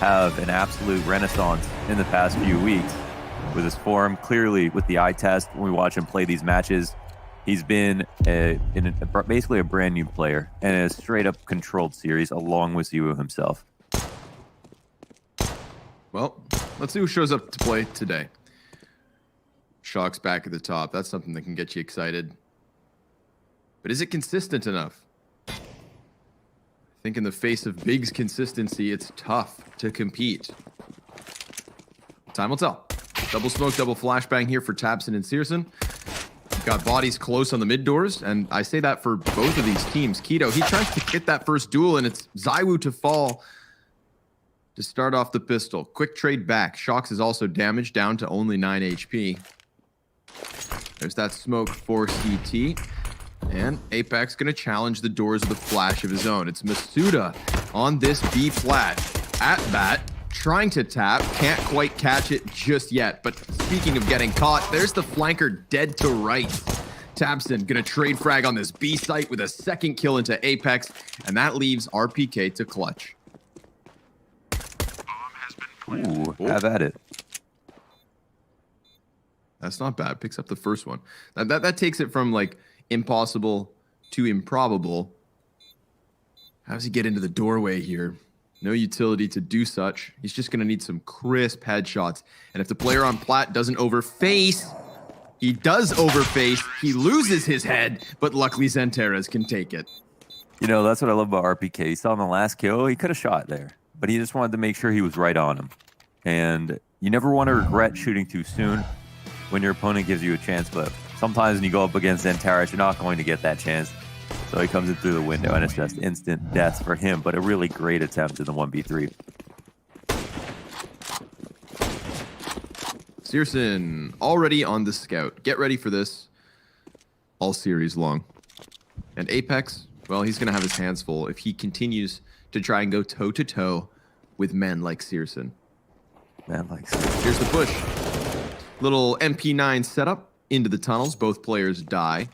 have an absolute renaissance in the past few weeks with his form. Clearly, with the eye test, when we watch him play these matches, he's been basically a brand new player and a straight-up controlled series along with Zyu himself. Well, let's see who shows up to play today. Shock's back at the top. That's something that can get you excited. But is it consistent enough? I think in the face of Big's consistency, it's tough to compete. Time will tell. Double smoke, double flashbang here for tabseN and Searson. Got bodies close on the mid doors, and I say that for both of these teams. Keto, he tries to get that first duel, and it's ZywOo to fall to start off the pistol. Quick trade back. Shox is also damaged, down to only 9 HP. There's that smoke for CT. And Apex going to challenge the doors with a flash of his own. It's Masuda on this B flat. At bat, trying to tap. Can't quite catch it just yet. But speaking of getting caught, there's the flanker dead to right. tabseN going to trade frag on this B site with a second kill into Apex. And that leaves RPK to clutch. Ooh, have at it. That's not bad. Picks up the first one. That takes it from like impossible to improbable. How does he get into the doorway here? No utility to do such. He's just going to need some crisp headshots. And if the player on plat doesn't overface, he does overface. He loses his head, but luckily Xantares can take it. You know, that's what I love about RPK. He saw in the last kill, he could have shot there, but he just wanted to make sure he was right on him. And you never want to regret shooting too soon when your opponent gives you a chance, but sometimes when you go up against Xantares, you're not going to get that chance. So he comes in through the window, and it's just instant death for him, but a really great attempt in the 1v3. Searson already on the scout. Get ready for this all series long. And Apex, well, he's going to have his hands full if he continues to try and go toe-to-toe with men like Searson. Man, like Searson. Here's the push. Little MP9 setup into the tunnels. Both players die.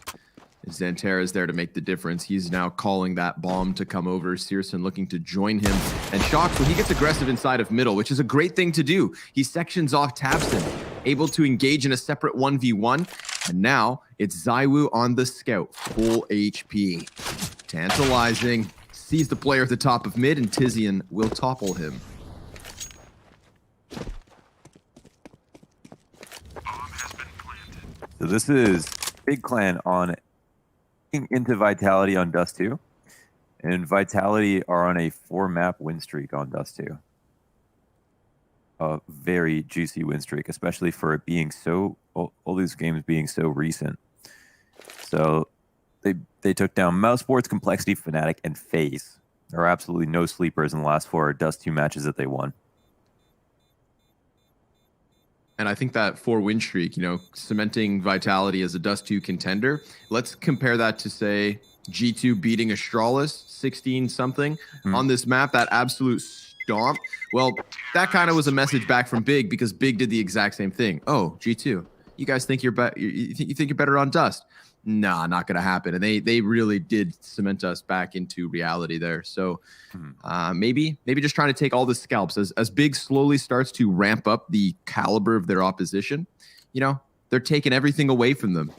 Xantares there to make the difference. He's now calling that bomb to come over. Searson looking to join him. And Shox, when he gets aggressive inside of middle, which is a great thing to do. He sections off tabseN, able to engage in a separate 1v1. And now it's ZywOo on the scout. Full HP. Tantalizing. Sees the player at the top of mid, and Tizian will topple him. So this is Big Clan on into Vitality on Dust2. And Vitality are on a 4-map win streak on Dust2. A very juicy win streak, especially for it being so, all these games being so recent. So they took down Mousesports, Complexity, Fnatic, and FaZe. There are absolutely no sleepers in the last 4 Dust2 matches that they won. And I think that 4-win streak, you know, cementing Vitality as a Dust2 contender. Let's compare that to, say, G2 beating Astralis 16-something on this map. That absolute stomp. Well, that kind of was a message back from Big, because Big did the exact same thing. Oh, G2, you guys think you think you're better on Dust? Nah, not going to happen. And they really did cement us back into reality there. So maybe just trying to take all the scalps as Big slowly starts to ramp up the caliber of their opposition. You know, they're taking everything away from them.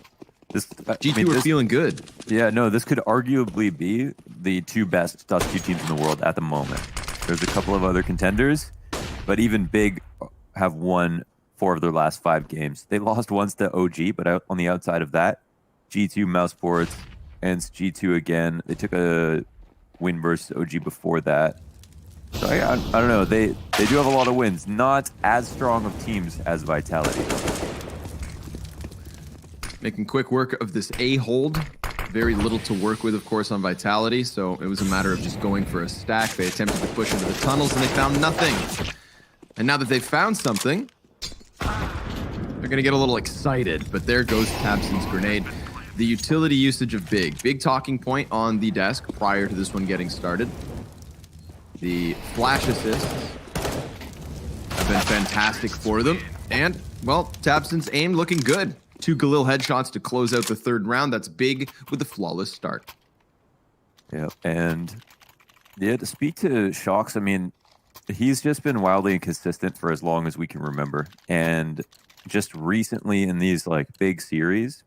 G2 are feeling good. Yeah, no, this could arguably be the 2 best Dust2 teams in the world at the moment. There's a couple of other contenders, but even Big have won 4 of their last 5 games. They lost once to OG, but on the outside of that, G2, Mousesports, and G2 again. They took a win versus OG before that. So I don't know. They do have a lot of wins. Not as strong of teams as Vitality. Making quick work of this A hold. Very little to work with, of course, on Vitality. So it was a matter of just going for a stack. They attempted to push into the tunnels, and they found nothing. And now that they've found something, they're going to get a little excited. But there goes tabseN's grenade. The utility usage of Big talking point on the desk prior to this one getting started. The flash assists have been fantastic for them. And, well, tabseN's aim looking good. 2 Galil headshots to close out the 3rd round. That's Big with a flawless start. Yeah, and yeah, to speak to Shox, I mean, He's just been wildly inconsistent for as long as we can remember. And just recently in these like big series,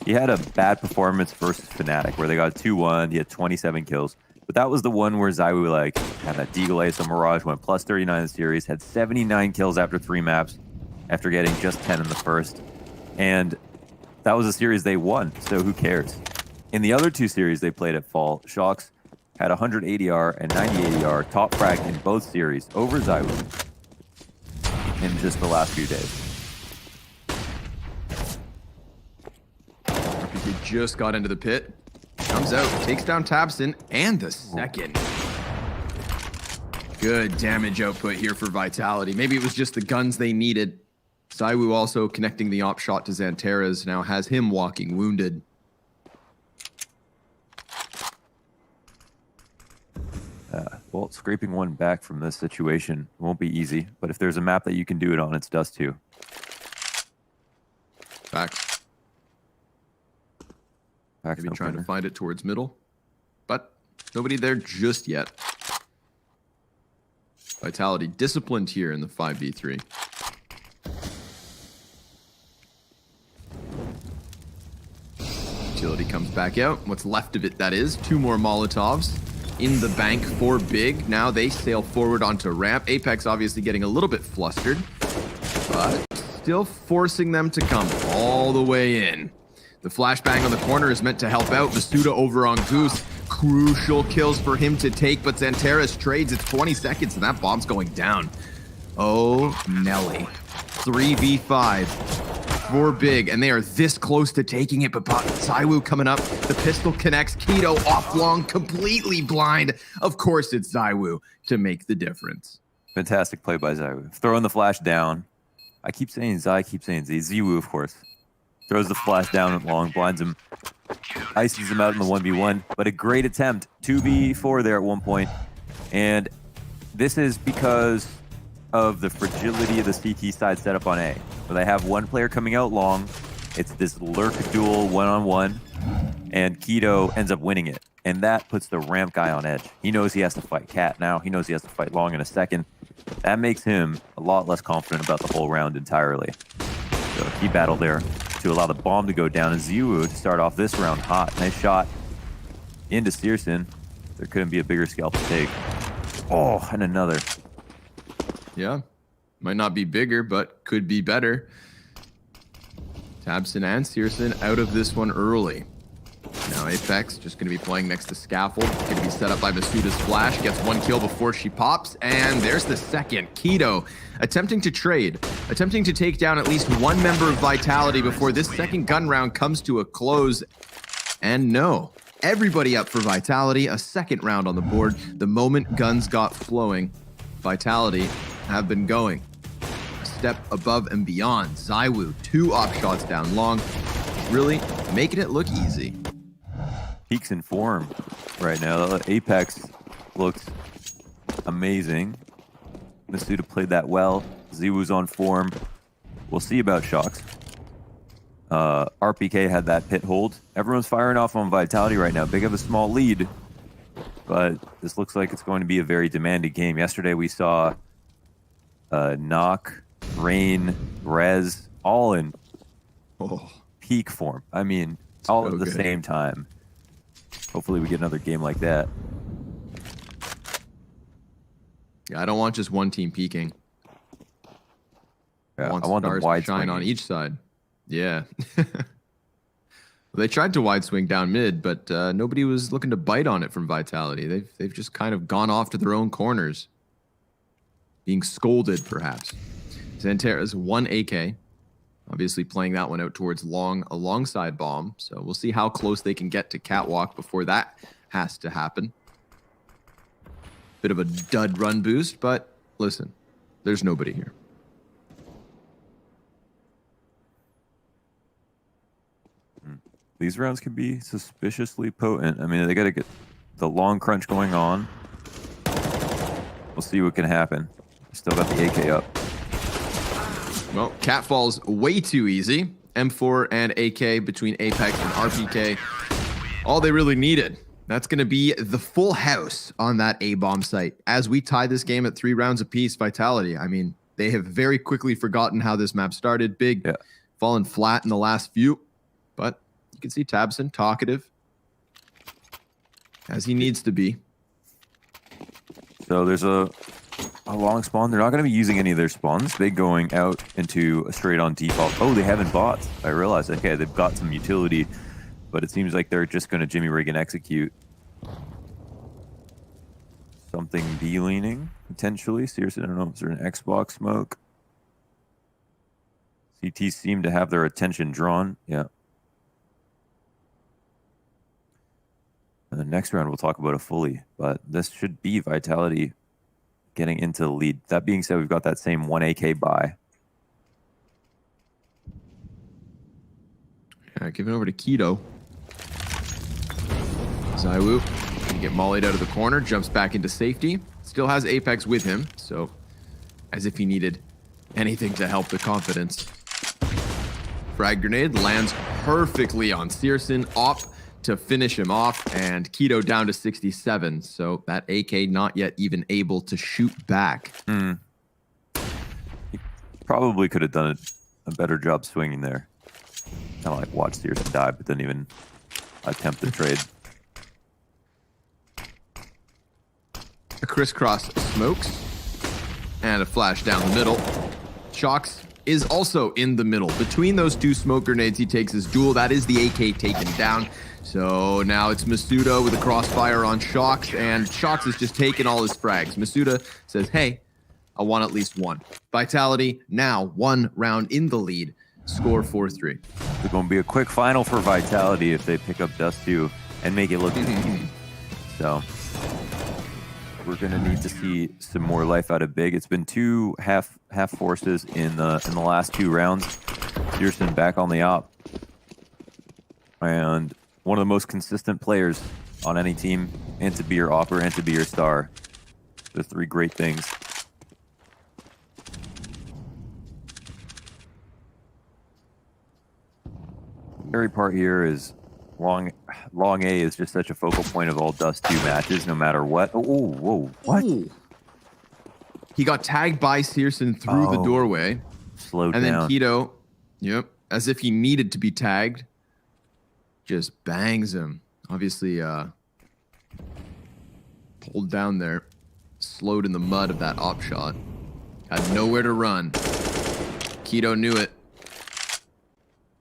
he had a bad performance versus Fnatic where they got 2-1. He had 27 kills. But that was the one where ZywOo like had that Deagle Ace on Mirage, went plus 39 in the series, had 79 kills after 3 maps, after getting just 10 in the first. And that was a series they won, so who cares? In the other 2 series they played at Fall, Shox had 100 ADR and 90 ADR, top frag in both series over ZywOo in just the last few days. He just got into the pit, comes out, takes down tabseN, and the second. Good damage output here for Vitality. Maybe it was just the guns they needed. ZywOo also connecting the op shot to Xanterras, now has him walking wounded. Well, scraping one back from this situation won't be easy, but if there's a map that you can do it on, it's Dust2. Facts. Maybe No trying printer. to find it towards middle, but nobody there just yet. Vitality disciplined here in the 5v3. Utility comes back out. What's left of it, that is. 2 more Molotovs in the bank for Big. Now they sail forward onto ramp. Apex obviously getting a little bit flustered, but still forcing them to come all the way in. The flashbang on the corner is meant to help out. Masuda over on Goose. Crucial kills for him to take, but Xanterras trades. It's 20 seconds and that bomb's going down. Oh, Nelly. 3v5 for Big, and they are this close to taking it, but ZywOo coming up. The pistol connects. Keto off long, completely blind. Of course it's ZywOo to make the difference. Fantastic play by ZywOo. Throwing the flash down. I keep saying Zai, I keep saying Z. ZywOo, of course. Throws the flash down at long, blinds him, ices him out in the 1v1, but a great attempt. 2v4 there at one point. And this is because of the fragility of the CT side setup on A. Where they have one player coming out long, it's this lurk duel one-on-one, and Keto ends up winning it. And that puts the ramp guy on edge. He knows he has to fight Cat now. He knows he has to fight long in a second. That makes him a lot less confident about the whole round entirely. So he battled there to allow the bomb to go down, and ZywOo to start off this round hot. Nice shot into Searson. There couldn't be a bigger scalp to take. Oh, and another. Yeah, might not be bigger, but could be better. tabseN and Searson out of this one early. Now Apex just going to be playing next to Scaffold. Going to be set up by Masuda's flash. Gets 1 kill before she pops. And there's the second. Keto attempting to trade. Attempting to take down at least one member of Vitality before this second gun round comes to a close. And no, everybody up for Vitality. A second round on the board. The moment guns got flowing, Vitality have been going a step above and beyond. ZywOo, 2 op shots down long. Really making it look easy. Peaks in form right now. Apex looks amazing. Masuda played that well. ZywOo's on form. We'll see about Shox. RPK had that pit hold. Everyone's firing off on Vitality right now. Big of a small lead, but this looks like it's going to be a very demanding game. Yesterday we saw Knock, Rain, Rez, all in peak form. I mean, all at the same time. Hopefully we get another game like that. Yeah, I don't want just one team peaking. Yeah, I I want stars the wide to shine swing. on each side. Yeah. They tried to wide swing down mid, but nobody was looking to bite on it from Vitality. They've just kind of gone off to their own corners. Being scolded, perhaps. Xanterras 1 AK. Obviously playing that one out towards long alongside bomb. So we'll see how close they can get to Catwalk before that has to happen. Bit of a dud run boost, but listen, there's nobody here. These rounds can be suspiciously potent. I mean, they got to get the long crunch going on. We'll see what can happen. Still got the AK up. Well, Cat falls way too easy. M4 and AK between Apex and RPK. All they really needed That's going to be the full house on that A-bomb site. As we tie this game at 3 rounds apiece, Vitality, I mean, they have very quickly forgotten how this map started. Big, fallen flat in the last few. But you can see Tabson, talkative, as he needs to be. So there's a long spawn. They're not going to be using any of their spawns. They're going out into a straight-on default. Oh, they haven't bought. I realized, okay, they've got some utility, but it seems like they're just going to Jimmy rig and execute. Something B-leaning, potentially. Seriously, I don't know. Is there an Xbox smoke? CT seem to have their attention drawn. Yeah. And the next round, we'll talk about a fully, but this should be Vitality getting into the lead. That being said, we've got that same 1 AK buy. Yeah, giving over to Keto. Zaiwu gonna get mollied out of the corner, jumps back into safety. Still has Apex with him, so as if he needed anything to help the confidence. Frag grenade lands perfectly on Searson. Op to finish him off, and Keto down to 67. So that AK not yet even able to shoot back. He probably could have done a better job swinging there. Kind of like watch Searson die, but didn't even attempt the trade. A crisscross smokes, and a flash down the middle. Shocks is also in the middle. Between those 2 smoke grenades, he takes his duel. That is the AK taken down. So now it's Masuda with a crossfire on Shocks, and Shocks has just taken all his frags. Masuda says, hey, I want at least 1. Vitality now 1 round in the lead. Score 4-3. It's going to be a quick final for Vitality if they pick up Dust2 and make it look easy. So we're going to need to see some more life out of Big. It's been 2 half forces in the last 2 rounds. Searson back on the op. And one of the most consistent players on any team, and to be your opper and to be your star. The 3 great things. Scary part here is long A is just such a focal point of all Dust2 matches, no matter what. Oh, whoa, what? Ooh. He got tagged by Searson through the doorway. Slowed and down. Then Keto, as if he needed to be tagged, just bangs him. Obviously, pulled down there, slowed in the mud of that op shot. Had nowhere to run. Keto knew it.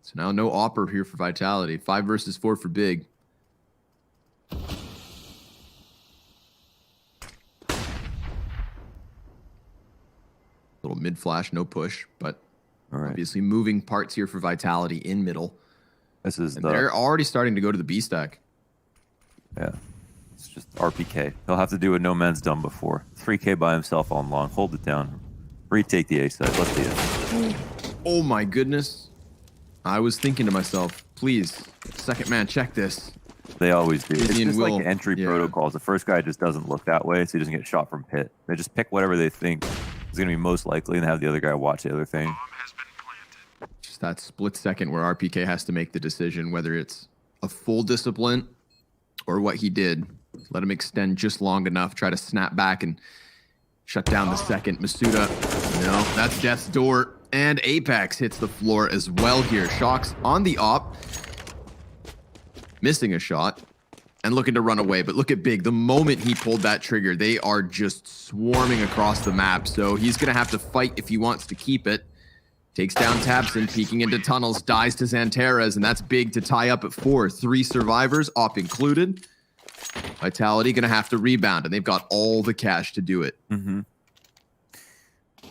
So now no opper here for Vitality. 5 versus 4 for Big. Little mid flash, no push, but obviously moving parts here for Vitality in middle. This is they're already starting to go to the B stack. Yeah. It's just RPK. He'll have to do what No Man's done before. 3K by himself on long. Hold it down. Retake the A side. Let's see it. Oh my goodness. I was thinking to myself, please, second man, check this. They always do. It's just Will, like entry protocols. The first guy just doesn't look that way, so he doesn't get shot from pit. They just pick whatever they think is going to be most likely and have the other guy watch the other thing. Just that split second where RPK has to make the decision whether it's a full discipline or what he did. Let him extend just long enough, try to snap back and shut down the second. Masuda, no, that's death's door. And Apex hits the floor as well here. Shocks on the op. Missing a shot and looking to run away. But look at Big. The moment he pulled that trigger, they are just swarming across the map. So he's going to have to fight if he wants to keep it. Takes down Tabson, peeking into tunnels, dies to Xanteras, and that's Big to tie up at 4. 3 survivors, op included. Vitality going to have to rebound, and they've got all the cash to do it. Mm-hmm.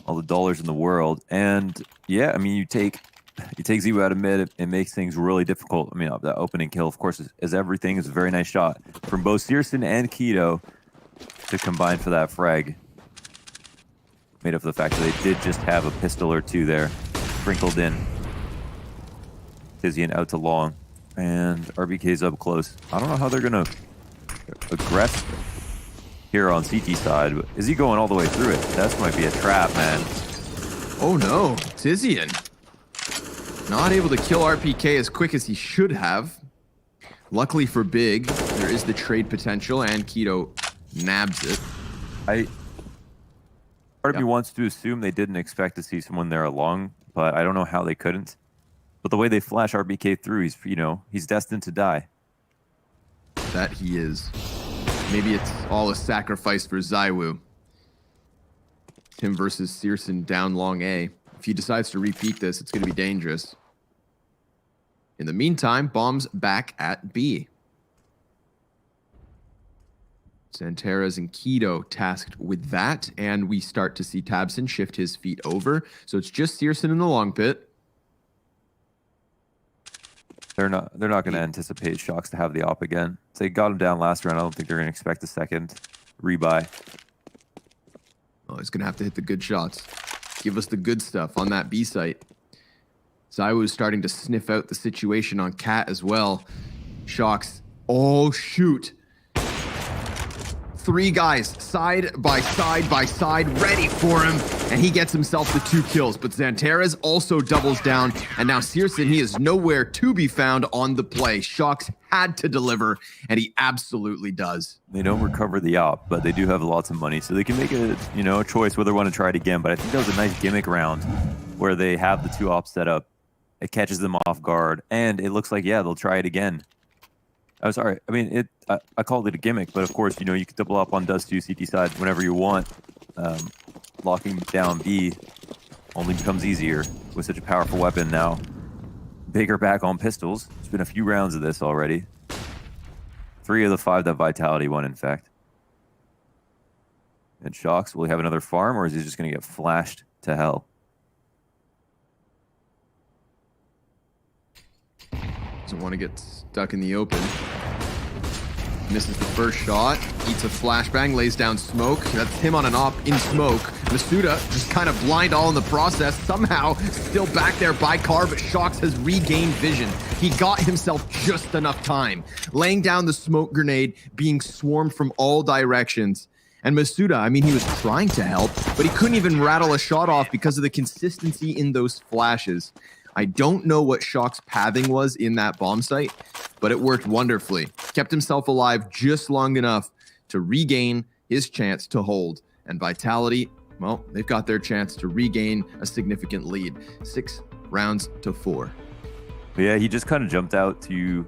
All the dollars in the world. And yeah, I mean, you take Zebo out of mid, it makes things really difficult. I mean, that opening kill, of course, is everything. It's a very nice shot from both Searson and Keto to combine for that frag. Made up for the fact that they did just have a pistol or 2 there sprinkled in. Tizian out to long, and RBK's up close. I don't know how they're gonna aggress here on CT side, but is he going all the way through it? That might be a trap, man. Oh no, Tizian. Not able to kill RPK as quick as he should have. Luckily for Big, there's There is the trade potential, and Keto nabs it. Part of me wants to assume they didn't expect to see someone there along, but I don't know how they couldn't. But the way they flash RBK through, he's destined to die. That he is. Maybe it's all a sacrifice for Zywoo. Him versus Searson down long A. If he decides to repeat this, it's going to be dangerous. In the meantime, bombs back at B. Santeras and Keto tasked with that, and we start to see Tabson shift his feet over. So it's just Searson in the long pit. They're not going to anticipate Shocks to have the op again. So they got him down last round. I don't think they're going to expect a second rebuy. Oh, he's going to have to hit the good shots. Give us the good stuff on that B site. Zywoo's starting to sniff out the situation on Cat as well. Shocks. Oh, shoot. 3 guys, side by side, ready for him. And he gets himself the 2 kills. But Santeras also doubles down. And now Searson, he is nowhere to be found on the play. Shocks had to deliver, and he absolutely does. They don't recover the op, but they do have lots of money. So they can make a choice whether they want to try it again. But I think that was a nice gimmick round where they have the 2 ops set up. It catches them off guard. And it looks like, yeah, they'll try it again. I'm sorry. I mean, I called it a gimmick, but of course, you can double up on Dust2 CT side whenever you want. Locking down B only becomes easier with such a powerful weapon now. Bigger back on pistols. It's been a few rounds of this already. 3 of the 5 that Vitality won, in fact. And Shocks, will he have another farm, or is he just going to get flashed to hell? Doesn't want to get stuck in the open. Misses the first shot. Eats a flashbang. Lays down smoke. That's him on an op in smoke. Masuda just kind of blind all in the process. Somehow still back there by car, but Shocks has regained vision. He got himself just enough time. Laying down the smoke grenade, being swarmed from all directions. And Masuda, I mean, he was trying to help, but he couldn't even rattle a shot off because of the consistency in those flashes. I don't know what Shock's pathing was in that bomb site, but it worked wonderfully. Kept himself alive just long enough to regain his chance to hold. And Vitality, well, they've got their chance to regain a significant lead. 6 rounds to 4. But yeah, he just kind of jumped out to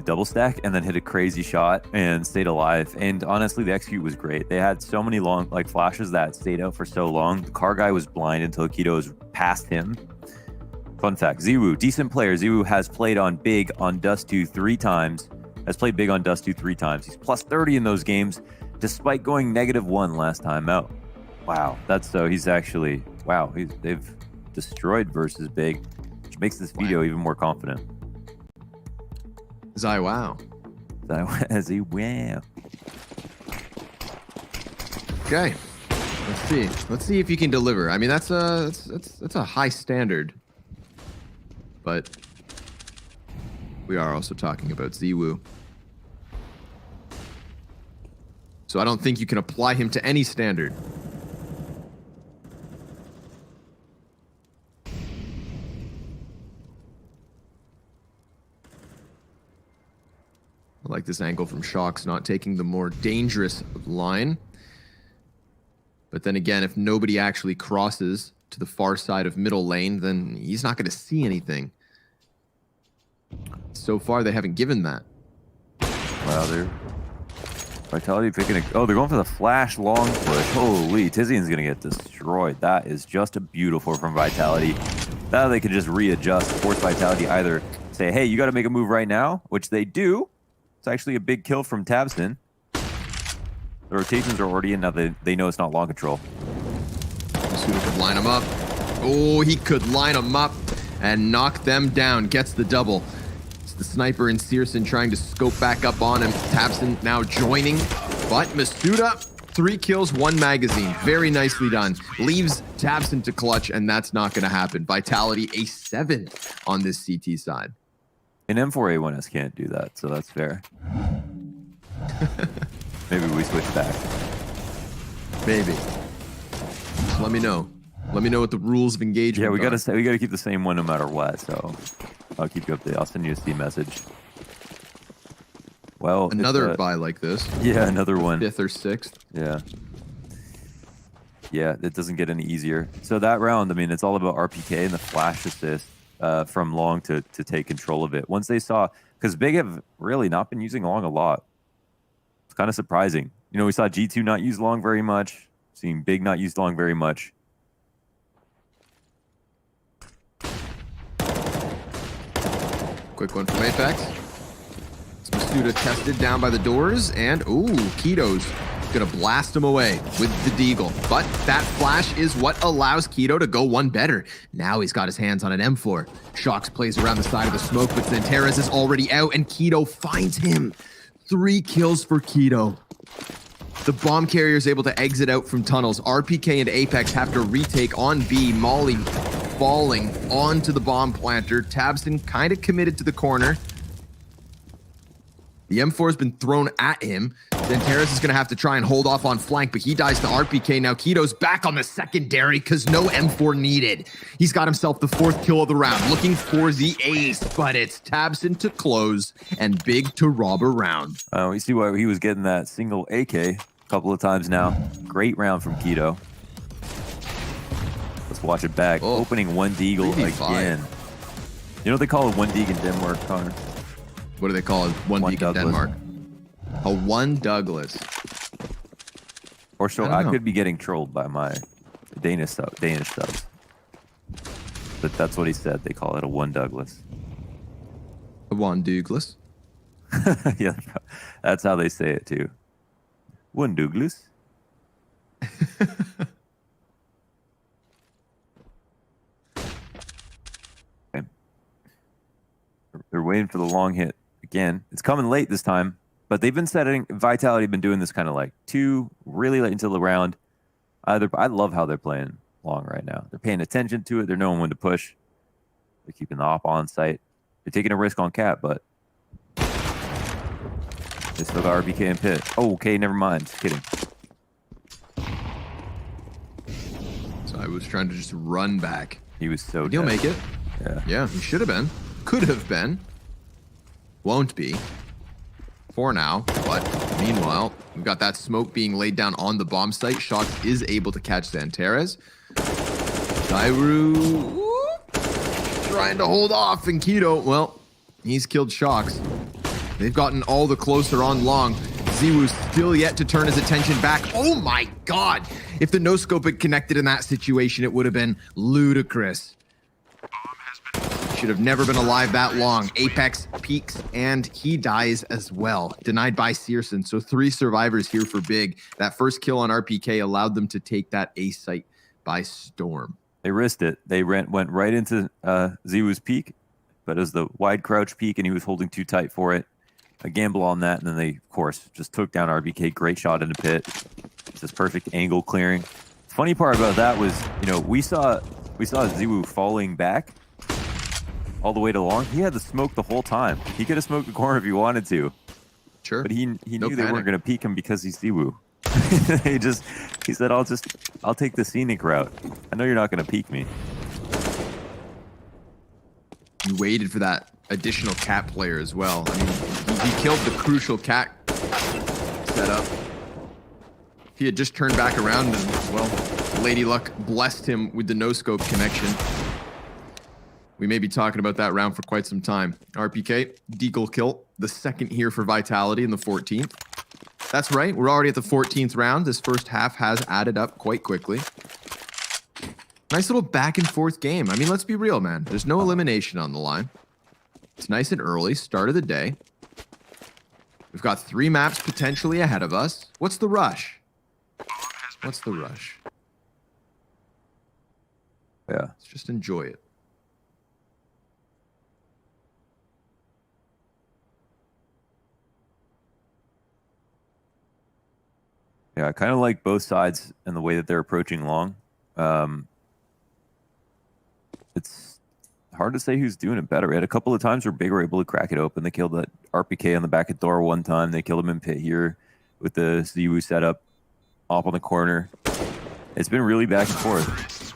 double stack and then hit a crazy shot and stayed alive. And honestly, the execute was great. They had so many long flashes that stayed out for so long. The car guy was blind until Keto was past him. Fun fact, Zywoo, decent player. Zywoo has played on big on Dust2 3 times. Has played big on Dust2 3 times. He's plus 30 in those games, despite going -1 last time out. Wow, that's so he's actually, wow, they've destroyed versus big, which makes this video even more confident. Zywoo. Zywoo. Okay, let's see if you can deliver. I mean, that's a high standard. But we are also talking about Zywoo. So I don't think you can apply him to any standard. I like this angle from Shocks, not taking the more dangerous line. But then again, if nobody actually crosses to the far side of middle lane, then he's not going to see anything. So far, they haven't given that. Wow, they're Vitality picking a... Oh, they're going for the flash long push. Holy, Tizian's going to get destroyed. That is just a beautiful from Vitality. Now they can just readjust, force Vitality either say, hey, you got to make a move right now, which they do. It's actually a big kill from Tabson. The rotations are already in. Now they know it's not long control. Masuda could line him up. Oh, he could line him up and knock them down. Gets the double. It's the sniper and Searson trying to scope back up on him. Tabson now joining. But Masuda, 3 kills, 1 magazine. Very nicely done. Leaves Tabson to clutch, and that's not going to happen. Vitality, a 7 on this CT side. An M4A1S can't do that, so that's fair. Maybe we switch back. Maybe. Just let me know. Let me know what the rules of engagement are. Yeah, we gotta keep the same one no matter what. So I'll keep you updated. I'll send you a Steam message. Well, Another buy like this. Yeah, another one. 5th or 6th. Yeah. Yeah, it doesn't get any easier. So that round, I mean, it's all about RPK and the flash assist from Long to take control of it. Once they saw, because Big have really not been using Long a lot. It's kind of surprising. You know, we saw G2 not use Long very much, seeing Big not use Long very much. Quick one from Apex. Masuda tested down by the doors, and ooh, Keto's gonna blast him away with the deagle. But that flash is what allows Keto to go one better. Now he's got his hands on an M4. Shox plays around the side of the smoke, but Zantares is already out, and Keto finds him. 3 kills for Keto. The bomb carrier is able to exit out from tunnels. RPK and Apex have to retake on B. Molly falling onto the bomb planter. Tabson kind of committed to the corner. The M4 has been thrown at him. Zantares is going to have to try and hold off on flank, but he dies to RPK. Now Keto's back on the secondary because no M4 needed. He's got himself the 4th kill of the round, looking for the ace, but it's Tabson to close and Big to rob a round. We see why he was getting that single AK a couple of times now. Great round from Keto. Let's watch it back. Oh, Opening one deagle 3v5. again. You know what they call it one deagle in Denmark, Connor? What do they call it? One Deagle in Denmark. A 1 Douglas. Or so I I don't could be getting trolled by my Danish subs. But that's what he said. They call it a 1 Douglas. A 1 Douglas. Yeah, that's how they say it too. 1 Douglas. Okay. They're waiting for the long hit again. It's coming late this time, but they've been setting Vitality. Been doing this kind of like 2 really late until the round. I love how they're playing Long right now. They're paying attention to it. They're knowing when to push. They're keeping the op on site. They're taking a risk on Cat, but they still got RBK and Pit. Oh, okay, never mind. Just kidding. So I was trying to just run back. He was so He'll dead. make it. Yeah. Yeah, he should have been. Could have been. Won't be. For now. But meanwhile, we've got that smoke being laid down on the bomb site. Shox is able to catch Zantares. Dairu trying to hold off, and Keto, well, he's killed Shox. They've gotten all the closer on Long. Ziwu's still yet to turn his attention back. Oh my god! If the no-scope had connected in that situation, it would have been ludicrous. Should have never been alive that long. Apex peaks, and he dies as well. Denied by Searson, so 3 survivors here for Big. That first kill on RPK allowed them to take that A site by storm. They risked it. They went right into Ziwu's peak, but it was the wide crouch peak, and he was holding too tight for it. A gamble on that, and then they, of course, just took down RBK. Great shot in the pit. Just perfect angle clearing. The funny part about that was, you know, we saw Ziwu falling back all the way to Long. He had the smoke the whole time. He could have smoked the corner if he wanted to. Sure. But he knew they weren't going to peek him because he's Ziwu. he said, I'll take the scenic route. I know you're not going to peek me. You waited for that additional cat player as well. I mean, he killed the crucial cat setup. He had just turned back around and, well, Lady Luck blessed him with the no-scope connection. We may be talking about that round for quite some time. RPK, deagle kill, the second here for Vitality in the 14th. That's right, we're already at the 14th round. This first half has added up quite quickly. Nice little back and forth game. I mean, let's be real, man. There's no elimination on the line. It's nice and early, start of the day. We've got 3 maps potentially ahead of us. What's the rush? What's the rush? Yeah. Let's just enjoy it. Yeah, I kind of like both sides and the way that they're approaching Long. It's hard to say who's doing it better. We had a couple of times where Big were able to crack it open. They killed that RPK on the back of door one time. They killed him in pit here with the Ziwu setup up on the corner. It's been really back and forth.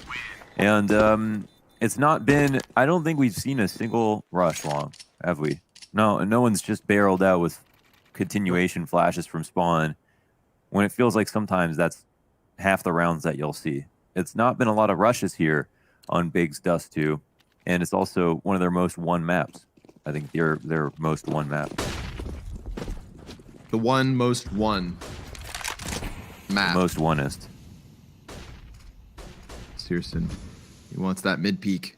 And it's not been, I don't think we've seen a single rush Long, have we? No, no one's just barreled out with continuation flashes from spawn, when it feels like sometimes that's half the rounds that you'll see. It's not been a lot of rushes here on Big's Dust2, and it's also one of their most won maps. I think their most won map. The one most won map. The most wonest. Searson. He wants that mid peak.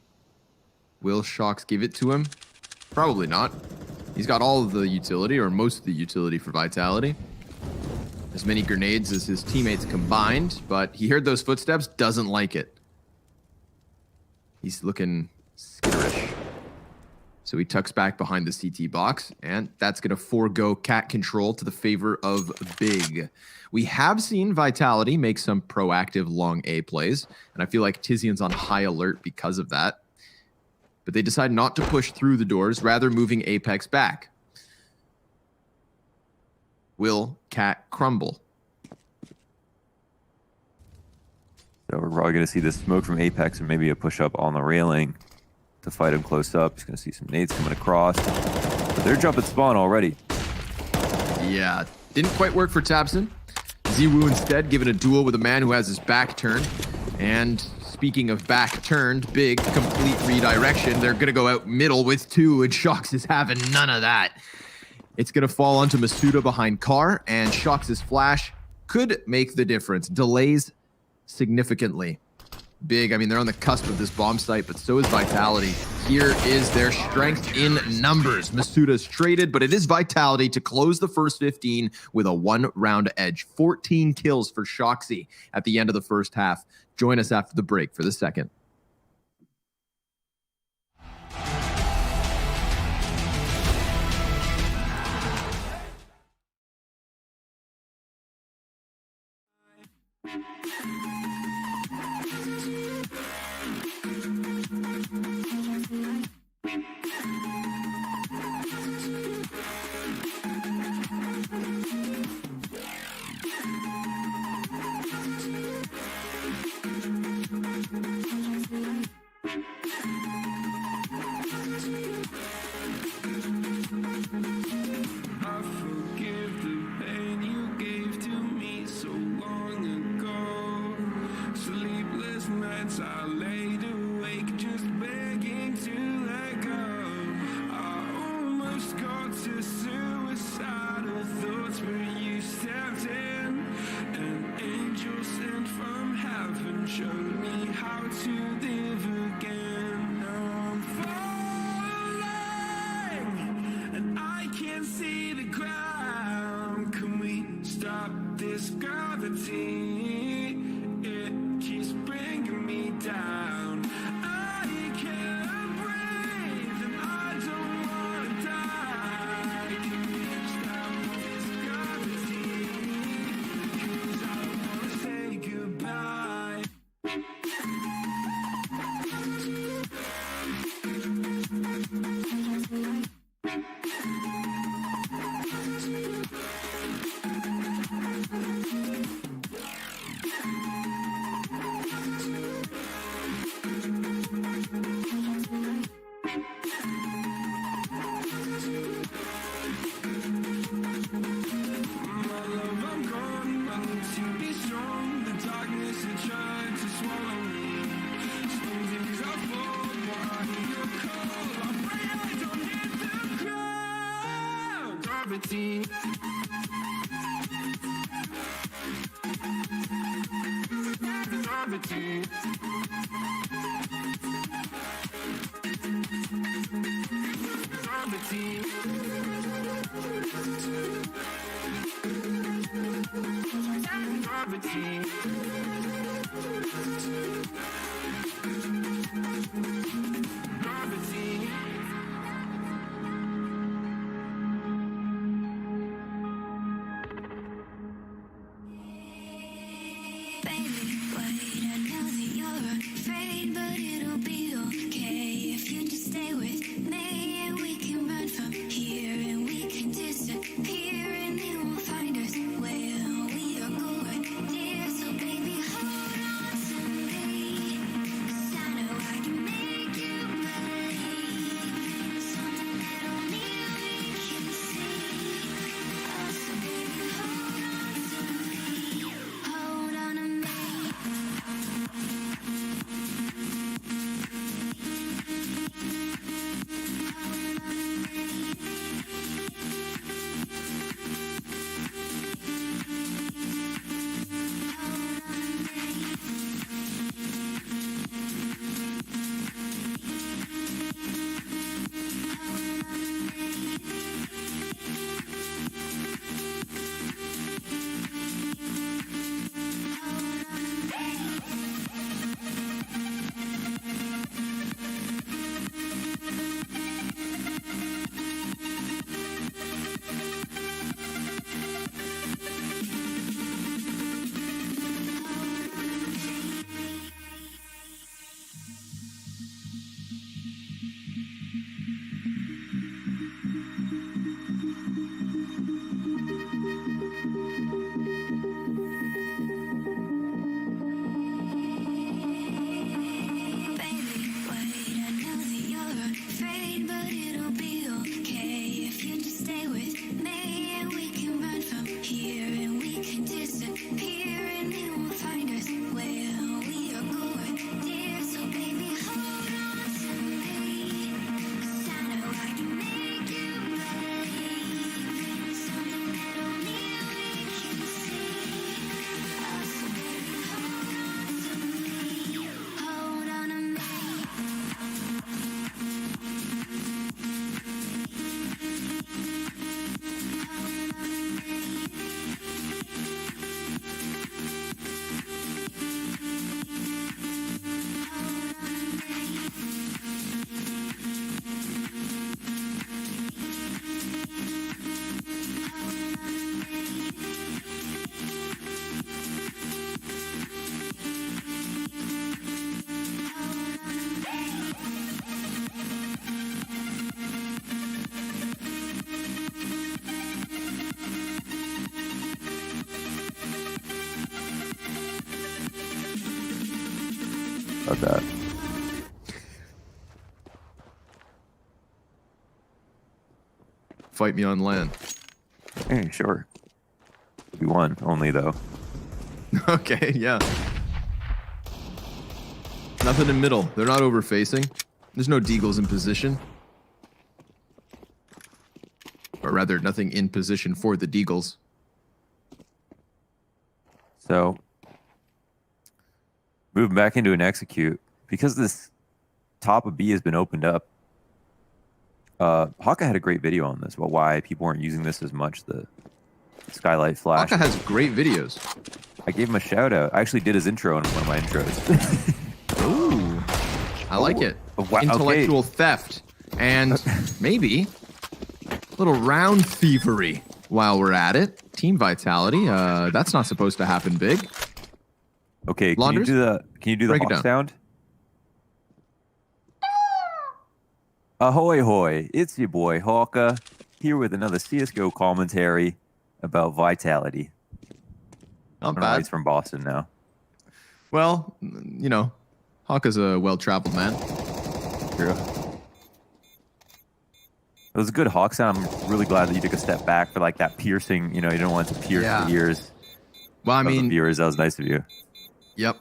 Will Shox give it to him? Probably not. He's got all of the utility, or most of the utility for Vitality. As many grenades as his teammates combined, but he heard those footsteps, doesn't like it. He's looking skitterish. So he tucks back behind the CT box, and that's going to forego cat control to the favor of Big. We have seen Vitality make some proactive long A plays, and I feel like Tizian's on high alert because of that. But they decide not to push through the doors, rather moving Apex back. Will cat crumble? So we're probably going to see the smoke from Apex and maybe a push-up on the railing to fight him close up. He's going to see some nades coming across. But they're jumping spawn already. Yeah, didn't quite work for Tabson. Ziwu instead given a duel with a man who has his back turned. And speaking of back turned, Big complete redirection. They're going to go out middle with 2, and Shox is having none of that. It's going to fall onto Masuda behind Car, and Shox's flash could make the difference. Delays significantly. Big, I mean, they're on the cusp of this bomb site, but so is Vitality. Here is their strength in numbers. Masuda's traded, but it is Vitality to close the first 15 with a 1-round edge. 14 kills for Shoxy at the end of the first half. Join us after the break for the second. I laid awake just begging to let go. I almost got to suicidal thoughts, but you stepped in. An angel sent from heaven showed me how to live again. Now I'm falling and I can't see the ground. Can we stop this gravity? It keeps bringing me down. I can't breathe and I don't wanna die. Can we stop this gravity? 'Cause I wanna say goodbye. Gravity. Gravity. Gravity. Gravity. Gravity. Disappear and they won't find us. Where we are going, dear. about that. Fight me on land. Hey, sure. We won, only though. Okay, yeah. Nothing in middle. They're not overfacing. There's no deagles in position. Or rather, nothing in position for the deagles. So, moving back into an execute. Because this top of B has been opened up, Haka had a great video on this about why people weren't using this as much, the skylight flash. Haka has great videos. I gave him a shout out. I actually did his intro in one of my intros. Ooh, I like it. Wow, Intellectual theft. And maybe a little round thievery while we're at it. Team vitality. That's not supposed to happen big. Okay, Launders? can you do the Break it hawk down. sound? Ahoy hoy, it's your boy Hawka, here with another CSGO commentary about vitality. Not I don't know, bad. he's from Boston now. Well, you know, Hawka's a well-traveled man. True. It was a good hawk sound. I'm really glad that you took a step back for like that piercing, you know, you don't want it to pierce Yeah. the ears Well, I of the mean, viewers. That was nice of you. yep.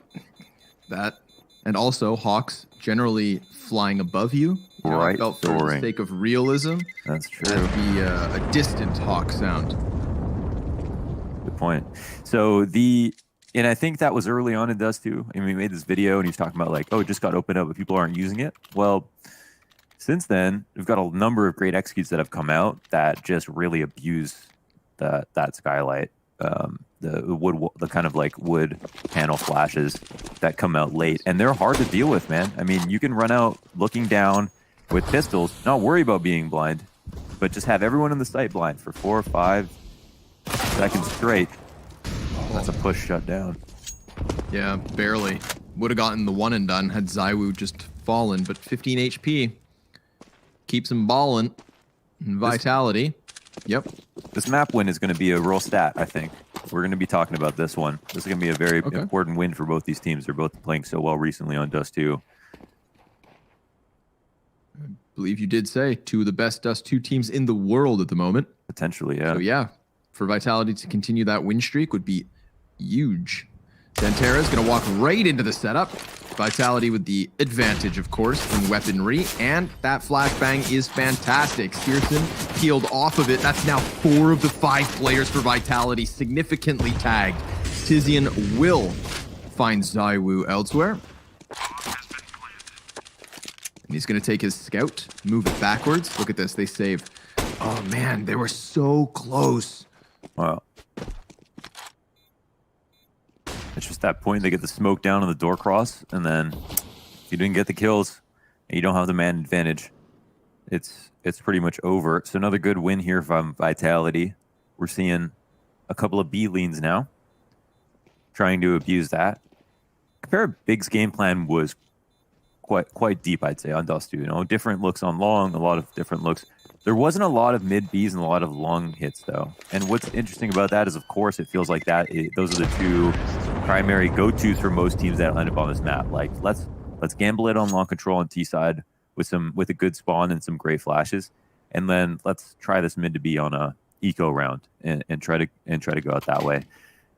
That. And also, hawks generally flying above you. You know, I Right, felt for the soaring. sake of realism, That's true. that'd be a distant hawk sound. Good point. So and I think that was early on in Dust2. I mean, we made this video and he's talking about like, oh, it just got opened up, but people aren't using it. Well, since then, we've got a number of great executes that have come out that just really abuse that skylight. The kind of like wood panel flashes that come out late, and they're hard to deal with, man. I mean, you can run out looking down with pistols, not worry about being blind, but just have everyone in the sight blind for 4 or 5 seconds straight. That's a push shut down. Yeah, barely. Would have gotten the one and done had Zywoo just fallen, but 15 HP keeps him balling. And vitality. Yep. This map win is going to be a real stat, I think. We're going to be talking about this one. This is going to be a very important win for both these teams. They're both playing so well recently on Dust2. I believe you did say 2 of the best Dust2 teams in the world at the moment. Potentially, yeah. So yeah, for Vitality to continue that win streak would be huge. Dantera is going to walk right into the setup. Vitality with the advantage, of course, in weaponry, and that flashbang is fantastic. Searson peeled off of it. That's now 4 of the 5 players for Vitality significantly tagged. Tizian will find Zywoo elsewhere. And he's going to take his scout, move it backwards. Look at this, they save. Oh man, they were so close. Wow. It's just that point they get the smoke down on the door cross, and then if you didn't get the kills and you don't have the man advantage, it's pretty much over. So another good win here from Vitality. We're seeing a couple of B leans now, trying to abuse that. Compare Big's game plan was quite deep, I'd say, on Dust2. You know, different looks on long, a lot of different looks. There wasn't a lot of mid Bs and a lot of long hits, though. And what's interesting about that is, of course, it feels like those are the 2 primary go-tos for most teams that end up on this map. Like, let's gamble it on long control on T side with a good spawn and some great flashes, and then let's try this mid to be on a eco round and try to go out that way.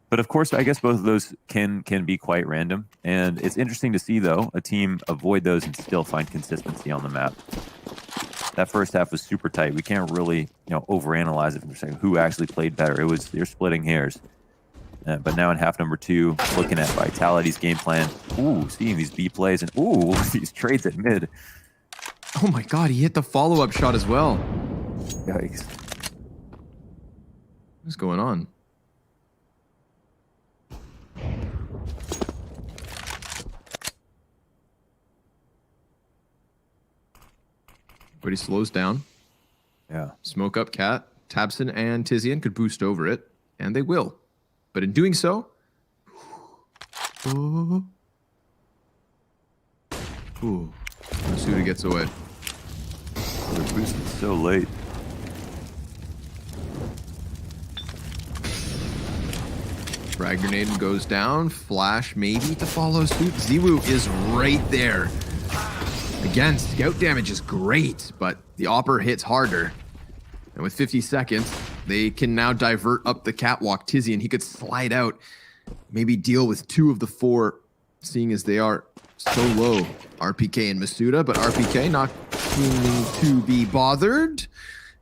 But of course, I guess both of those can be quite random, and it's interesting to see though a team avoid those and still find consistency on the map. That first half was super tight. We can't really, overanalyze it from saying who actually played better. They're splitting hairs. But now in half number 2, looking at Vitality's game plan. Ooh, seeing these B plays and ooh, these trades at mid. Oh my god, he hit the follow-up shot as well. Yikes. What's going on? But he slows down. Yeah. Smoke up Cat, Tabson, and Tizian could boost over it, and they will. But in doing so... Ooh. Masuda gets away. They're boosting so late. Frag grenade goes down. Flash maybe to follow suit. Ziwu is right there. Again, scout damage is great, but the Opper hits harder. And with 50 seconds, they can now divert up the catwalk. Tizian, he could slide out, maybe deal with 2 of the 4, seeing as they are so low. RPK and Masuda, but RPK not seeming to be bothered.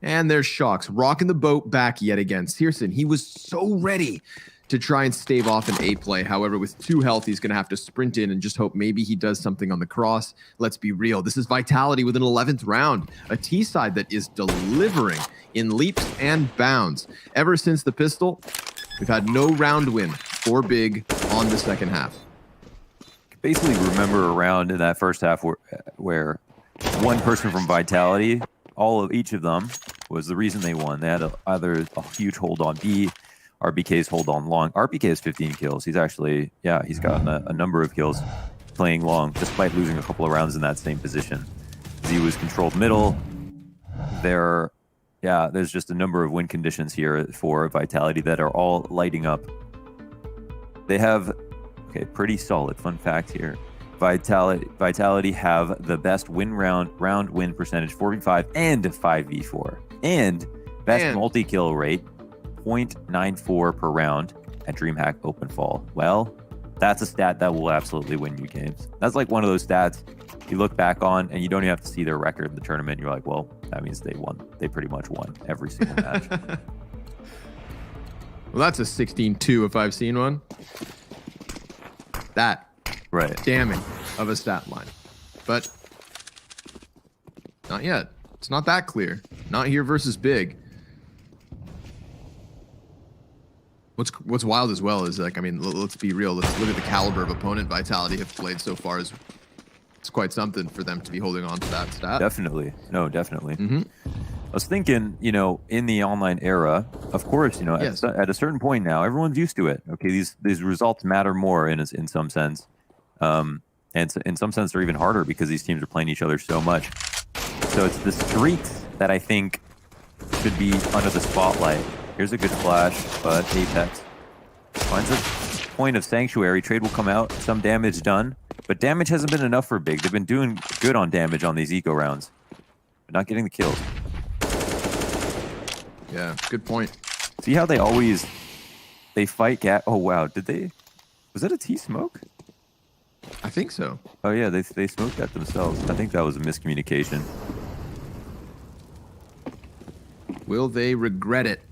And there's Shocks, rocking the boat back yet again. Searson, he was so ready to try and stave off an A play. However, with 2 health, he's going to have to sprint in and just hope maybe he does something on the cross. Let's be real. This is Vitality with an 11th round. A T side that is delivering in leaps and bounds. Ever since the pistol, we've had no round win for Big on the second half. Basically, remember a round in that first half where one person from Vitality, each of them, was the reason they won. They had either a huge hold on B, RBK's hold on long. RBK has 15 kills. He's actually, he's gotten a number of kills playing long, despite losing a couple of rounds in that same position. Z was controlled middle. There's just a number of win conditions here for Vitality that are all lighting up. They have, pretty solid. Fun fact here. Vitality have the best round win percentage, 45 and 5v4. And best multi-kill rate, 0.94 per round at DreamHack Open Fall. Well, that's a stat that will absolutely win you games. That's like one of those stats you look back on and you don't even have to see their record in the tournament. You're like, well, that means they won. They pretty much won every single match. Well, that's a 16-2 if I've seen one. That damning of a stat line. But not yet. It's not that clear. Not here versus Big. What's wild as well is, like, I mean, let's be real. Let's look at the caliber of opponent Vitality have played so far. It's quite something for them to be holding on to that stat. Definitely. No, definitely. Mm-hmm. I was thinking, in the online era, of course, at a certain point now, everyone's used to it. Okay, these results matter more in some sense. And in some sense, they're even harder because these teams are playing each other so much. So it's the streaks that I think should be under the spotlight. Here's a good flash, but Apex finds a point of Sanctuary. Trade will come out, some damage done, but damage hasn't been enough for Big. They've been doing good on damage on these eco rounds, but not getting the kills. Yeah, good point. See how they fight oh wow, was that a T-smoke? I think so. Oh yeah, they smoked that themselves. I think that was a miscommunication. Will they regret it?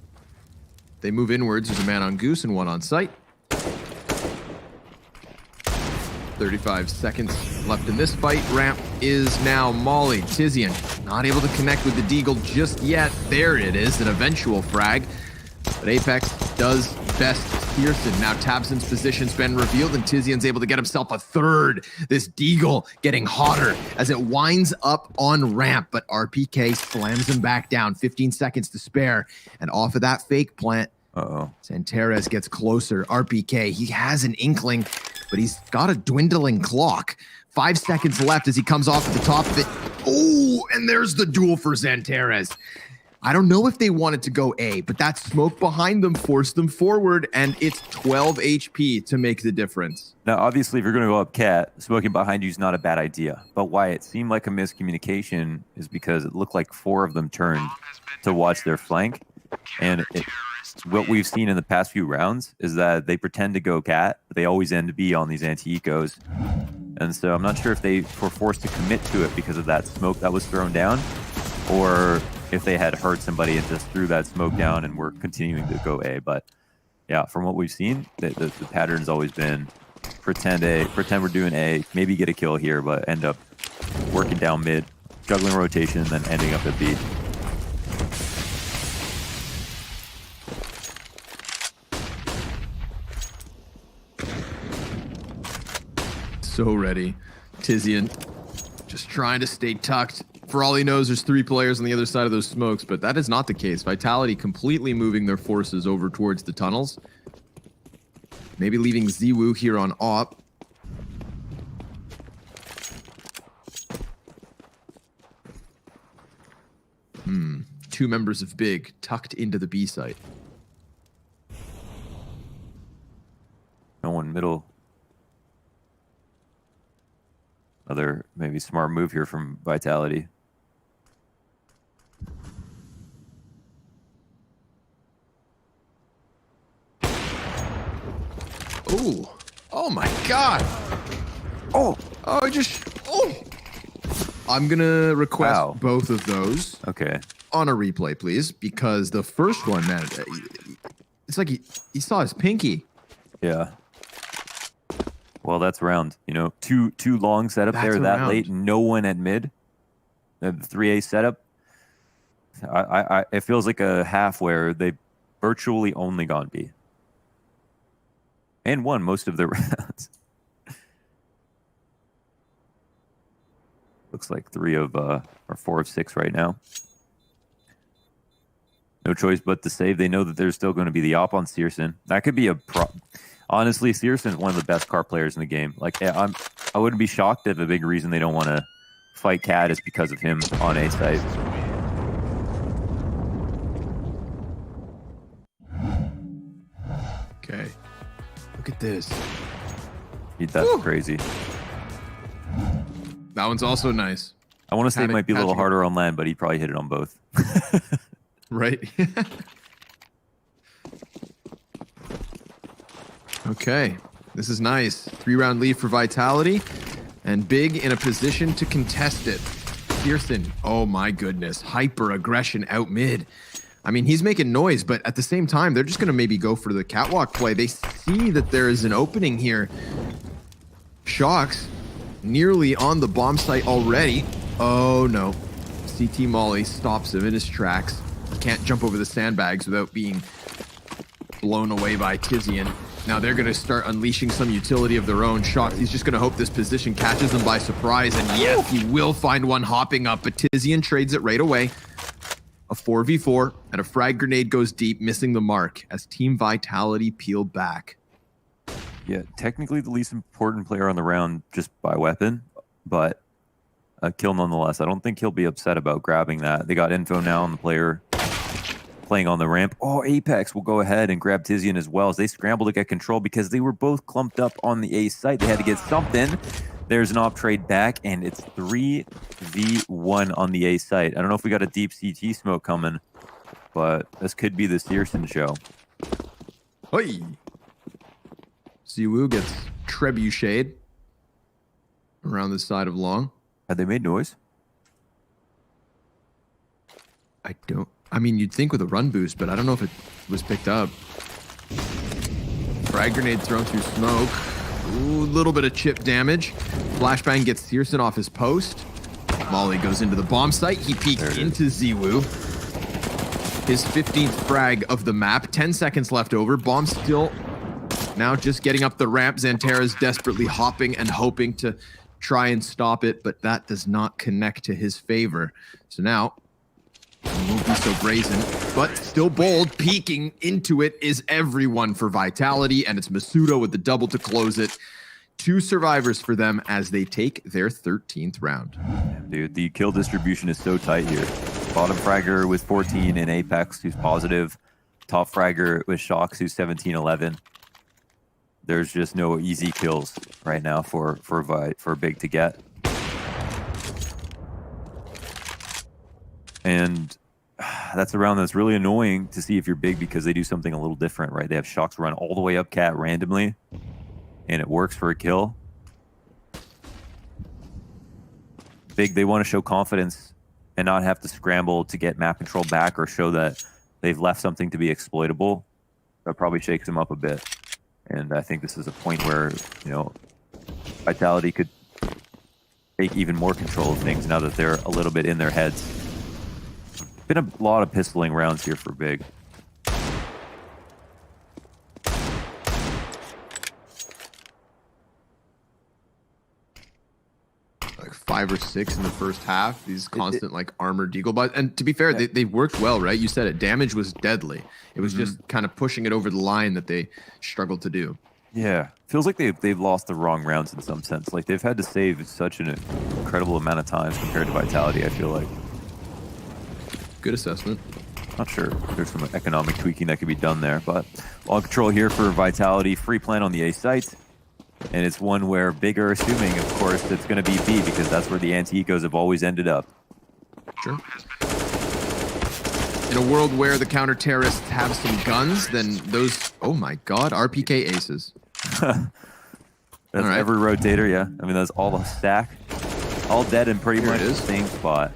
They move inwards. There's a man on Goose and one on site. 35 seconds left in this fight. Ramp is now Molly. Tizian not able to connect with the Deagle just yet. There it is, an eventual frag. But Apex does best. Pearson, now Tabson's position's been revealed, and Tizian's able to get himself a third. This Deagle getting hotter as it winds up on ramp, but RPK slams him back down. 15 seconds to spare, and off of that fake plant, Santares gets closer. RPK, he has an inkling, but he's got a dwindling clock. 5 seconds left as he comes off at the top of it. Oh, and there's the duel for Santares. I don't know if they wanted to go A, but that smoke behind them forced them forward, and it's 12 HP to make the difference. Now, obviously, if you're going to go up Cat, smoking behind you is not a bad idea. But why it seemed like a miscommunication is because it looked like 4 of them turned to watch their flank. And what we've seen in the past few rounds is that they pretend to go Cat, but they always end to be on these anti-ecos. And so I'm not sure if they were forced to commit to it because of that smoke that was thrown down, or if they had heard somebody and just threw that smoke down and were continuing to go A. But yeah, from what we've seen, the pattern's always been pretend we're doing A, maybe get a kill here, but end up working down mid, juggling rotation, then ending up at B. So ready. Tizian just trying to stay tucked. For all he knows, there's 3 players on the other side of those smokes, but that is not the case. Vitality completely moving their forces over towards the tunnels. Maybe leaving Ziwu here on op. Two members of Big tucked into the B site. Another maybe smart move here from Vitality. Ooh. Oh my god. Oh, Oh. I'm gonna request Wow. both of those okay. on a replay, please, because the first one, man, it's like he saw his pinky. Yeah. Well, that's round. You know, too long setup That's there a that round. late. No one at mid. The 3A setup. It feels like a half where they virtually only gone B. And won most of their rounds. Looks like 3 of or 4 of 6 right now. No choice but to save. They know that there's still going to be the op on Searson. That could be a honestly, Searson is one of the best car players in the game. Like, I wouldn't be shocked if a big reason they don't want to fight Cad is because of him on A site. Okay. Look at this. That's Woo. crazy. That one's also nice. I want to say it Had it- might be a little had to- harder on land, but he probably hit it on both. Right? Okay. This is nice. 3-round lead for Vitality. And Big in a position to contest it. Pearson. Oh my goodness. Hyper aggression out mid. I mean, he's making noise, but at the same time, they're just going to maybe go for the catwalk play. They see that there is an opening here. Shocks nearly on the bomb site already. Oh no. CT Molly stops him in his tracks. He can't jump over the sandbags without being blown away by Tizian. Now they're going to start unleashing some utility of their own. Shocks, he's just going to hope this position catches them by surprise. And yes, he will find one hopping up, but Tizian trades it right away. A 4v4 and a frag grenade goes deep, missing the mark as Team Vitality peel back. Yeah, technically the least important player on the round just by weapon, but a kill nonetheless. I don't think he'll be upset about grabbing that. They got info now on the player playing on the ramp. Oh, Apex will go ahead and grab Tizian as well as they scramble to get control because they were both clumped up on the A site. They had to get something. There's an op trade back, and it's 3v1 on the A site. I don't know if we got a deep CT smoke coming, but this could be the Searson show. Hey! Ziwu gets trebucheted around the side of long. Had they made noise? I mean, you'd think with a run boost, but I don't know if it was picked up. Frag grenade thrown through smoke. Ooh, little bit of chip damage. Flashbang gets Searson off his post. Molly goes into the bomb site. He peeked into Ziwu. His 15th frag of the map. 10 seconds left over. Bomb still now just getting up the ramp. Xantera's desperately hopping and hoping to try and stop it, but that does not connect to his favor. So now, he won't be so brazen, but still bold. Peeking into it is everyone for Vitality, and it's Masudo with the double to close it. 2 survivors for them as they take their 13th round. Dude, the kill distribution is so tight here. Bottom fragger with 14 and Apex, who's positive. Top fragger with Shocks, who's 17-11. There's just no easy kills right now for Big to get. And that's a round that's really annoying to see if you're Big because they do something a little different, right? They have Shocks run all the way up Cat randomly, and it works for a kill. Big, they want to show confidence and not have to scramble to get map control back or show that they've left something to be exploitable. That probably shakes them up a bit. And I think this is a point where, you know, Vitality could take even more control of things now that they're a little bit in their heads. Been a lot of pistoling rounds here for Big. Like 5 or 6 in the first half. These constant like armored deagle buys. And to be fair, they worked well, right? You said it. Damage was deadly. It was just kind of pushing it over the line that they struggled to do. Yeah, feels like they've lost the wrong rounds in some sense. Like they've had to save such an incredible amount of time compared to Vitality, I feel like. Good assessment. Not sure. There's some economic tweaking that could be done there, but all control here for Vitality. Free plan on the A site. And it's one where Big are assuming, of course, it's going to be B because that's where the anti-ecos have always ended up. Sure. In a world where the counter-terrorists have some guns, then those... Oh my god, RPK aces. That's right. every rotator, yeah. I mean, that's all a stack. All dead in pretty Here much it the is. same spot.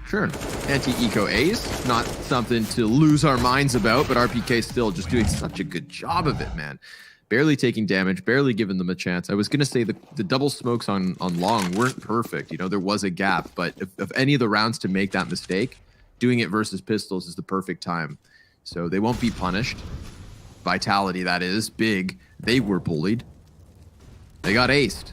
Sure. Anti-eco ace. Not something to lose our minds about, but RPK still just doing such a good job of it, man. Barely taking damage, barely giving them a chance. I was going to say the double smokes on long weren't perfect. You know, there was a gap, but if any of the rounds to make that mistake, doing it versus pistols is the perfect time. So they won't be punished. Vitality, that is. Big. They were bullied. They got aced.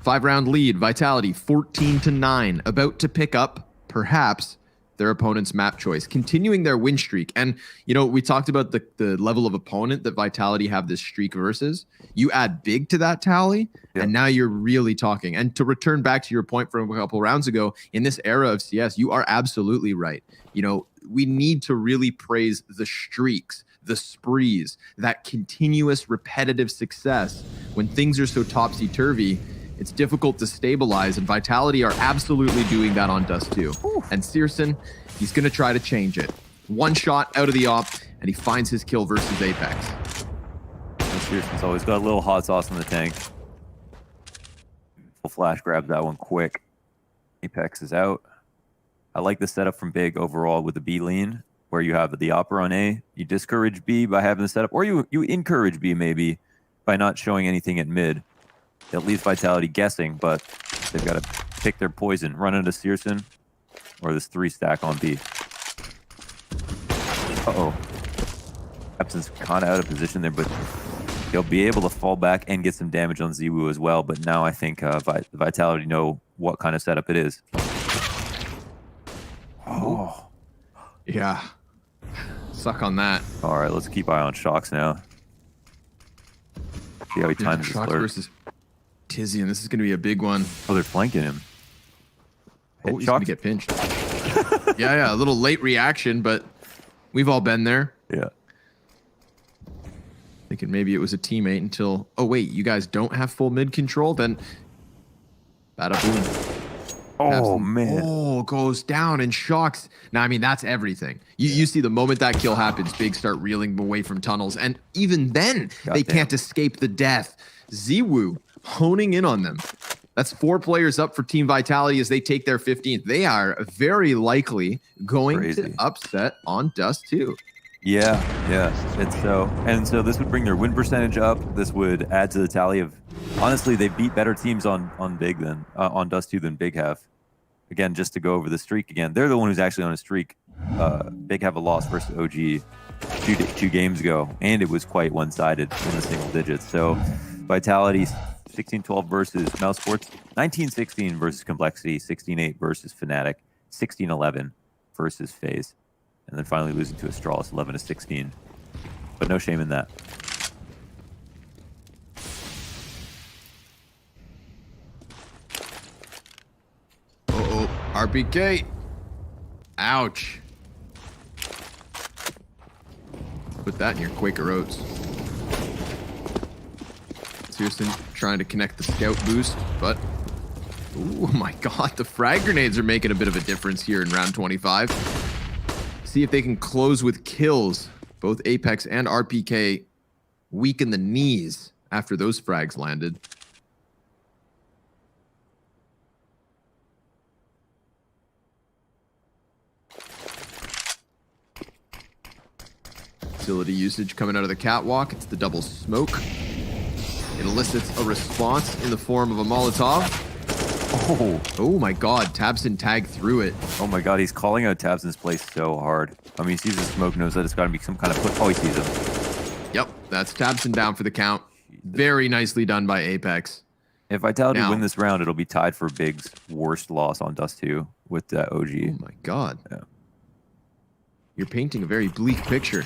5-round lead. Vitality 14-9. About to pick up, perhaps, their opponent's map choice, continuing their win streak. And, you know, we talked about the level of opponent that Vitality have this streak versus. You add Big to that tally, and now you're really talking. And to return back to your point from a couple rounds ago, in this era of CS, you are absolutely right. You know, we need to really praise the streaks, the sprees, that continuous repetitive success. When things are so topsy-turvy, it's difficult to stabilize, and Vitality are absolutely doing that on Dust2. And Searson, he's going to try to change it. One shot out of the op, and he finds his kill versus Apex. And Searson's always got a little hot sauce in the tank. Full flash grabs that one quick. Apex is out. I like the setup from Big overall with the B lean, where you have the opera on A. You discourage B by having the setup, or you encourage B maybe by not showing anything at mid. It leaves Vitality guessing, but they've got to pick their poison. Run into Searson or this 3-stack on B. Uh-oh. Epson's kind of out of position there, but he'll be able to fall back and get some damage on Ziwu as well. But now I think Vitality know what kind of setup it is. Oh. Yeah. Suck on that. All right, let's keep eye on Shocks now. See how he times his Shocks alert. versus Tizian. This is going to be a big one. Oh, they're flanking him. Oh, he's going to get pinched. yeah, a little late reaction, but we've all been there. Yeah. Thinking maybe it was a teammate until, oh wait, you guys don't have full mid control? Then, bada boom. Oh, man. Oh, goes down and Shocks. Now, I mean, that's everything. You see the moment that kill happens, Big start reeling away from tunnels. And even then, they can't escape the death. Ziwu honing in on them. That's 4 players up for Team Vitality as they take their 15th. They are very likely going to upset on Dust2. Yeah. It's so. And so this would bring their win percentage up. This would add to the tally of, honestly, they beat better teams on Big than on Dust2 than Big have. Again, just to go over the streak again, they're the one who's actually on a streak. Big have a loss versus OG two games ago, and it was quite one-sided in the single digits. So Vitality 16-12 versus Mouse Sports, 19-16 versus Complexity, 16-8 versus Fnatic, 16-11 versus FaZe, and then finally losing to Astralis 11-16. But no shame in that. RPK. Ouch. Put that in your Quaker Oats. Searson trying to connect the scout boost, but oh my god, the frag grenades are making a bit of a difference here in round 25. See if they can close with kills. Both Apex and RPK weaken the knees after those frags landed. Facility usage coming out of the catwalk. It's the double smoke. It elicits a response in the form of a Molotov. Oh my god, Tabson tagged through it. Oh my god, he's calling out Tabson's place so hard. I mean, he sees the smoke, knows that it's got to be some kind of put. Oh, he sees him. Yep, that's Tabson down for the count. Very nicely done by Apex. If Vitality win this round, it'll be tied for Big's worst loss on Dust2 with OG. Oh my god. Yeah. You're painting a very bleak picture.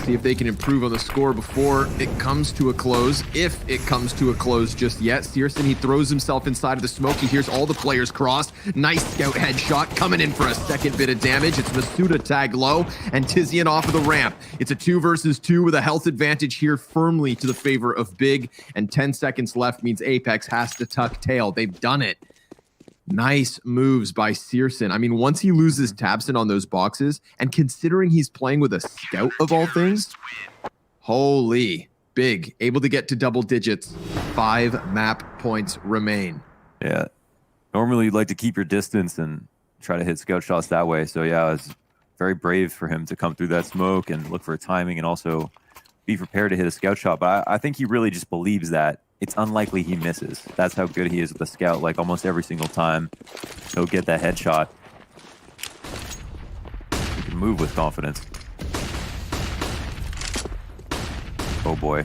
See if they can improve on the score before it comes to a close. If it comes to a close just yet. Searson, he throws himself inside of the smoke. He hears all the players cross. Nice scout headshot coming in for a second bit of damage. It's Masuda tag low and Tizian off of the ramp. It's a 2 versus 2 with a health advantage here firmly to the favor of Big. And 10 seconds left means Apex has to tuck tail. They've done it. Nice moves by Searson. I mean, once he loses Tabson on those boxes, and considering he's playing with a scout of all things, holy, Big, able to get to double digits. 5 map points remain. Yeah. Normally you'd like to keep your distance and try to hit scout shots that way. So yeah, it's very brave for him to come through that smoke and look for a timing and also be prepared to hit a scout shot. But I think he really just believes that it's unlikely he misses. That's how good he is with the scout. Like almost every single time, he'll get that headshot. He can move with confidence. Oh boy.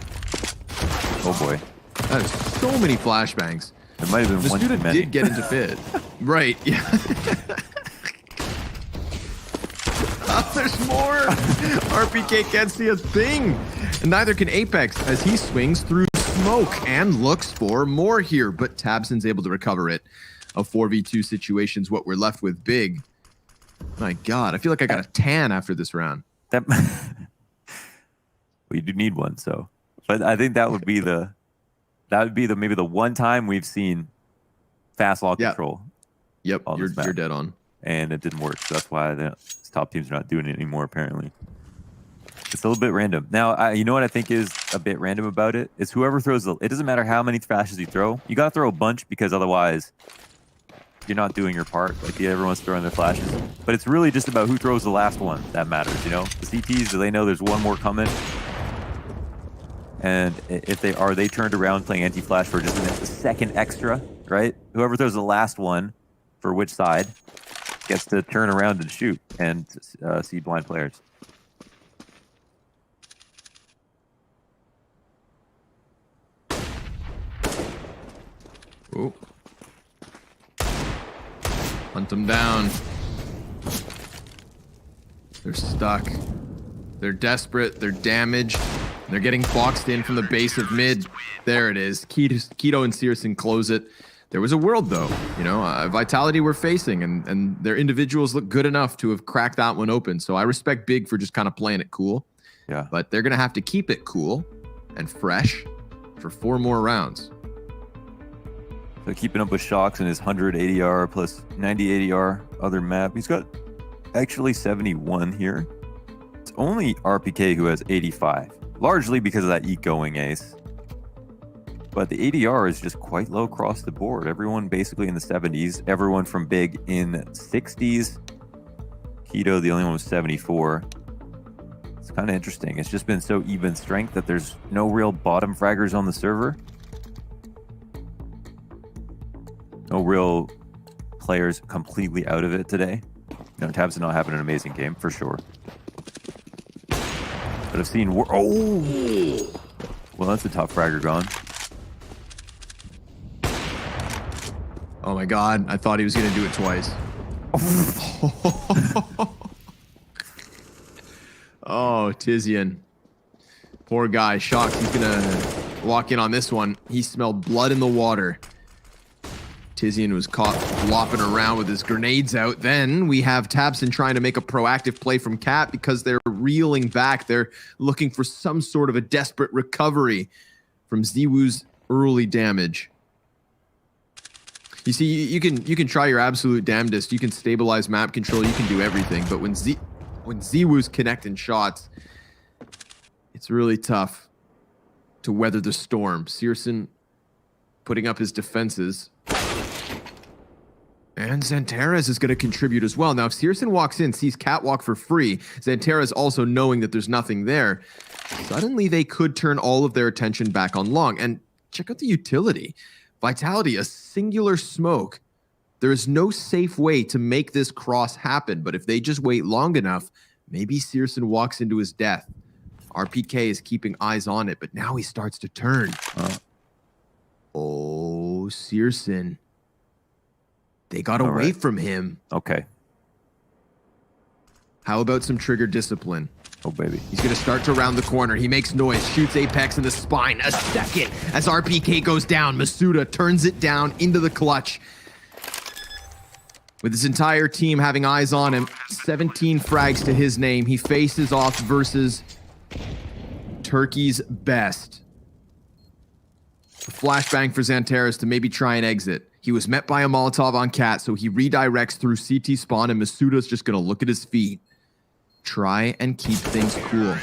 Oh boy. That is so many flashbangs. It might have been The one too student many. did get into bid. Right, yeah. Oh, there's more. RPK can't see a thing. And neither can Apex as he swings through smoke and looks for more here. But Tabson's able to recover it. A 4v2 situation's what we're left with. Big. My God, I feel like I got a tan after this round. That well, you do need one, so. But I think that would be the maybe the one time we've seen fast law control. Yep, on this map. you're dead on. And it didn't work. So that's why the top teams are not doing it anymore, apparently. It's a little bit random. Now, you know what I think is a bit random about it? Is whoever throws it doesn't matter how many flashes you throw. You got to throw a bunch because otherwise you're not doing your part. Like, yeah, everyone's throwing their flashes. But it's really just about who throws the last one that matters, you know? The CTs, do they know there's one more coming? And if they turned around playing anti-flash for just a second extra, right? Whoever throws the last one for which side gets to turn around and shoot and see blind players. Oh. Hunt them down. They're stuck. They're desperate. They're damaged. They're getting boxed in from the base of mid. There it is. Keto and Searson close it. There was a world, though. You know, Vitality we're facing, and their individuals look good enough to have cracked that one open. So I respect Big for just kind of playing it cool. Yeah. But they're going to have to keep it cool and fresh for 4 more rounds. So keeping up with Shocks and his 100 ADR plus 90 ADR other map. He's got actually 71 here. It's only RPK who has 85, largely because of that going ace. But the ADR is just quite low across the board. Everyone basically in the 70s. Everyone from Big in 60s. Keto, the only one with 74. It's kind of interesting. It's just been so even strength that there's no real bottom fraggers on the server. No real players completely out of it today. You know, Tabs not having an amazing game for sure. But I've seen oh, well, that's a top fragger gone. Oh my God, I thought he was going to do it twice. Oh, Tizian. Poor guy, shocked. He's going to walk in on this one. He smelled blood in the water. Tizian was caught flopping around with his grenades out. Then we have Tabson trying to make a proactive play from Cat because they're reeling back. They're looking for some sort of a desperate recovery from Ziwu's early damage. You see, you can try your absolute damnedest. You can stabilize map control. You can do everything. But when Ziwu's connecting shots, it's really tough to weather the storm. Searson putting up his defenses. And Xantares is going to contribute as well. Now, if Searson walks in, sees Catwalk for free, Xantares also knowing that there's nothing there, suddenly they could turn all of their attention back on long. And check out the utility. Vitality, a singular smoke. There is no safe way to make this cross happen, but if they just wait long enough, maybe Searson walks into his death. RPK is keeping eyes on it, but now he starts to turn. Oh, Searson. They got away from him. Okay. How about some trigger discipline? Oh, baby. He's going to start to round the corner. He makes noise, shoots Apex in the spine. A second as RPK goes down. Masuda turns it down into the clutch. With his entire team having eyes on him, 17 frags to his name. He faces off versus Turkey's best. A flashbang for Xantares to maybe try and exit. He was met by a Molotov on Cat, so he redirects through CT spawn, and Masuda's just going to look at his feet. Try and keep things cool.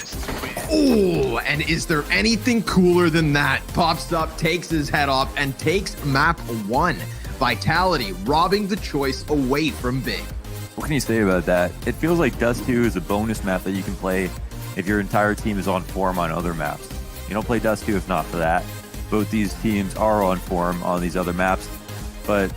Oh, and is there anything cooler than that? Pops up, takes his head off, and takes map 1. Vitality, robbing the choice away from Big. What can you say about that? It feels like Dust 2 is a bonus map that you can play if your entire team is on form on other maps. You don't play Dust 2 if not for that. Both these teams are on form on these other maps, but